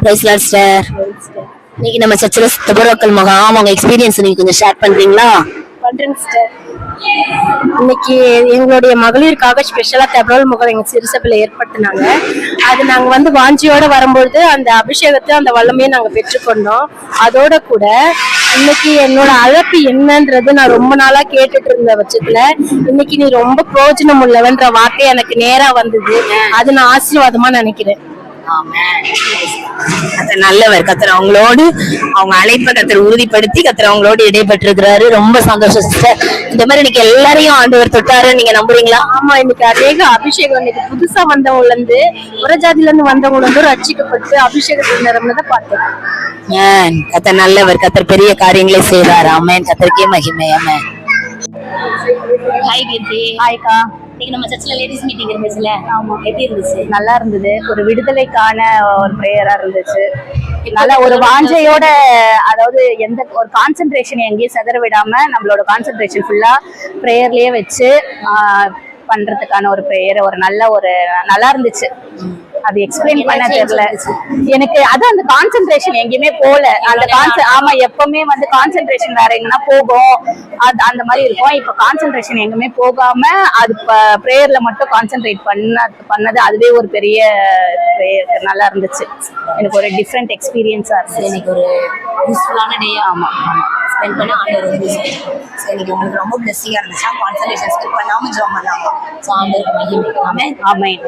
Price Lord sister. இன்னைக்கு நம்ம சர்ச்சில் தபரோக்கல் முகாம் உங்க எக்ஸ்பீரியன்ஸ் நீங்க கொஞ்சம் ஷேர் பண்றீங்களா? பண்றேங்க சிஸ்டர். இன்னைக்கு எங்களுடைய மகளிருக்காக ஸ்பெஷலா தபரோல் முகாம் எங்க சிறுசபையில ஏற்படுத்தினாங்க. அது நாங்க வாஞ்சியோட வரும்பொழுது அந்த அபிஷேகத்தை அந்த வல்லமையை நாங்க பெற்றுக்கொண்டோம். அதோட கூட இன்னைக்கு என்னோட அழைப்பு என்னன்றது நான் ரொம்ப நாளா கேட்டுட்டு இருந்த பட்சத்துல இன்னைக்கு நீ ரொம்ப பிரயோஜனம் உள்ளவன்ற வார்த்தை எனக்கு நேரா வந்தது. அது நான் ஆசீர்வாதமா நினைக்கிறேன். நல்லவர் கத்தர் அவங்களோடு அவங்க அழைப்பை கத்தர் உறுதிப்படுத்தி கத்தர் அவங்களோடு இடைப்பட்டிருக்கிறாரு. ரொம்ப சந்தோஷம் சிஸ்டர். இந்த மாதிரி இன்னைக்கு எல்லாரையும் ஆண்டவர் தொட்டாரு நீங்க நம்புறீங்களா? ஆமா, இன்னைக்கு அநேக அபிஷேகம் இன்னைக்கு புதுசா வந்தவங்கல இருந்து புறஜாதியில இருந்து வந்தவங்க வந்து ரட்சிக்கப்பட்டு அபிஷேகத்தில் நிரம்பினதை பார்த்தேன். கத்தர் நல்லவர். கத்தர் பெரிய காரியங்களை செய்றாரு. ஆமென். கத்தருக்கே மகிமை. ஆமென். ஹாய் கீர்த்தி. ஹாய்க்கா. இன்னைக்கு நம்ம சர்ச்சில் லேடிஸ் மீட்டிங் இருந்துச்சுல? ஆமா. எப்படி இருந்துச்சு? நல்லா இருந்தது. ஒரு விடுதலைக்கான ஒரு பிரேயரா இருந்துச்சு. நல்ல ஒரு வாஞ்சையோட, அதாவது எந்த ஒரு கான்சென்ட்ரேஷன் எங்கேயும் செதற விடாம நம்மளோட கான்சென்ட்ரேஷன் ஃபுல்லா பிரேயர்லயே வச்சு பண்றதுக்கான ஒரு பிரேயர் நல்லா இருந்துச்சு. அது எக்ஸ்பிளைன் பண்ண தெரியல எனக்கு. அது அந்த கான்சென்ட்ரேஷன் எங்கேயுமே போல. ஆமா, எப்பவுமே கான்சென்ட்ரேஷன் வேற எங்கன்னா போகும், அது அந்த மாதிரி இருக்கும். இப்ப கான்சென்ட்ரேஷன் எங்குமே போகாம அது பிரேயர்ல மட்டும் கான்சென்ட்ரேட் பண்ணது அதுவே ஒரு பெரிய பிரேயர். நல்லா இருந்துச்சு. எனக்கு ஒரு டிஃப்ரெண்ட் எக்ஸ்பீரியன்ஸா இருந்துச்சு. எனக்கு ஒரு யூஸ்ஃபுல்லான டே. ஆமா, ஸ்பெண்ட் பண்ண ஆண்டவர் இன்னைக்கு உங்களுக்கு ரொம்ப பிளெஸிங்கா இருந்துச்சா? கான்சென்ட்ரேஷன் ஸ்கிப் பண்ணாம ஜாம் பண்ணாங்க. ஸோ ஆண்டவருக்கு மகிமை. ஆமென். ஆமென்.